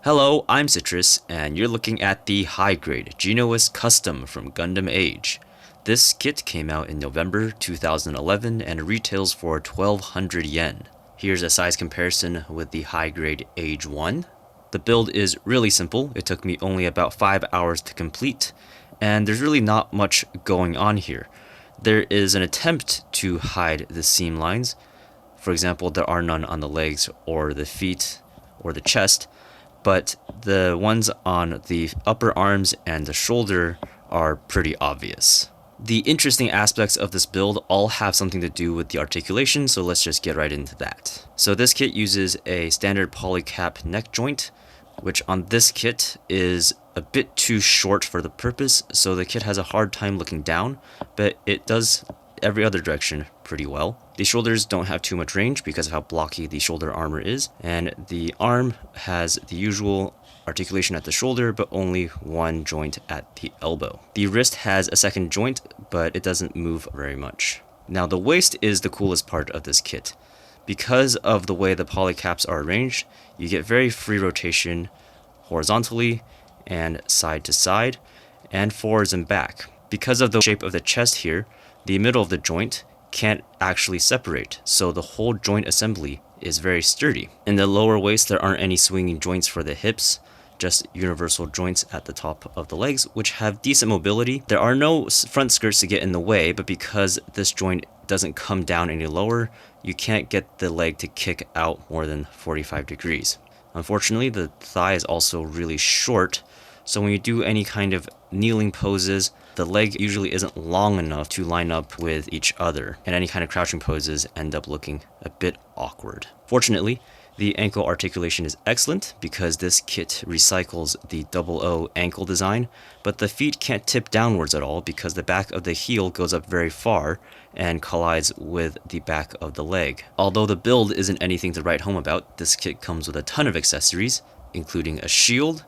Hello, I'm Citrus, and you're looking at the high-grade Genoace Custom from Gundam AGE. This kit came out in November 2011 and retails for 1200 yen. Here's a size comparison with the high-grade AGE 1. The build is really simple. It took me only about 5 hours to complete, and there's really not much going on here. There is an attempt to hide the seam lines. For example, there are none on the legs or the feet or the chest, but the ones on the upper arms and the shoulder are pretty obvious. The interesting aspects of this build all have something to do with the articulation, so let's just get right into that. So this kit uses a standard polycap neck joint, which on this kit is a bit too short for the purpose, so the kit has a hard time looking down, but it does every other direction pretty well. The shoulders don't have too much range because of how blocky the shoulder armor is, and the arm has the usual articulation at the shoulder, but only one joint at the elbow. The wrist has a second joint, but it doesn't move very much. Now the waist is the coolest part of this kit. Because of the way the polycaps are arranged, you get very free rotation horizontally and side to side, and forwards and back. Because of the shape of the chest here, the middle of the joint can't actually separate, so the whole joint assembly is very sturdy. In the lower waist, there aren't any swinging joints for the hips, just universal joints at the top of the legs, which have decent mobility. There are no front skirts to get in the way, but because this joint doesn't come down any lower, you can't get the leg to kick out more than 45 degrees. Unfortunately, the thigh is also really short, so when you do any kind of kneeling poses, the leg usually isn't long enough to line up with each other, and any kind of crouching poses end up looking a bit awkward. Fortunately, the ankle articulation is excellent because this kit recycles the 00 ankle design, but the feet can't tip downwards at all because the back of the heel goes up very far and collides with the back of the leg. Although the build isn't anything to write home about, this kit comes with a ton of accessories, including a shield,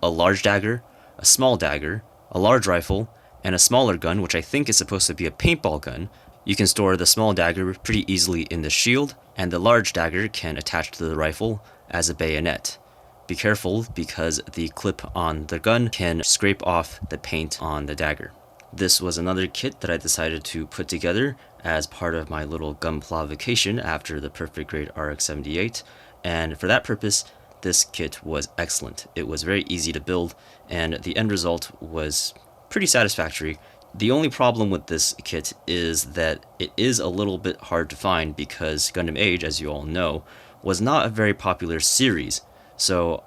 a large dagger, a small dagger, a large rifle, and a smaller gun, which I think is supposed to be a paintball gun. You can store the small dagger pretty easily in the shield, and the large dagger can attach to the rifle as a bayonet. Be careful because the clip on the gun can scrape off the paint on the dagger. This was another kit that I decided to put together as part of my little Gunpla vacation after the Perfect Grade RX-78, and for that purpose, this kit was excellent. It was very easy to build, and the end result was pretty satisfactory. The only problem with this kit is that it is a little bit hard to find because Gundam AGE, as you all know, was not a very popular series. So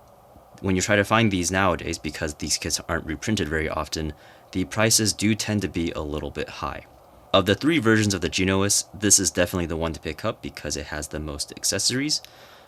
when you try to find these nowadays, because these kits aren't reprinted very often, the prices do tend to be a little bit high. Of the 3 versions of the Genoace, this is definitely the one to pick up because it has the most accessories.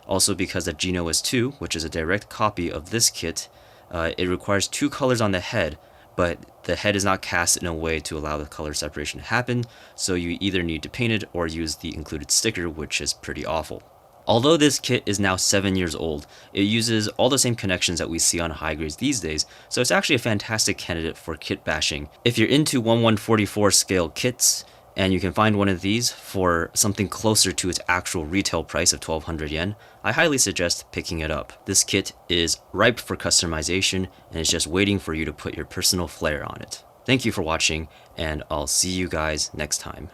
Also because the Genoace 2, which is a direct copy of this kit, it requires 2 colors on the head, but the head is not cast in a way to allow the color separation to happen, so you either need to paint it or use the included sticker, which is pretty awful. Although this kit is now 7 years old, it uses all the same connections that we see on high grades these days, so it's actually a fantastic candidate for kit bashing. If you're into 1/144 scale kits, and you can find one of these for something closer to its actual retail price of 1200 yen, I highly suggest picking it up. This kit is ripe for customization and is just waiting for you to put your personal flair on it. Thank you for watching, and I'll see you guys next time.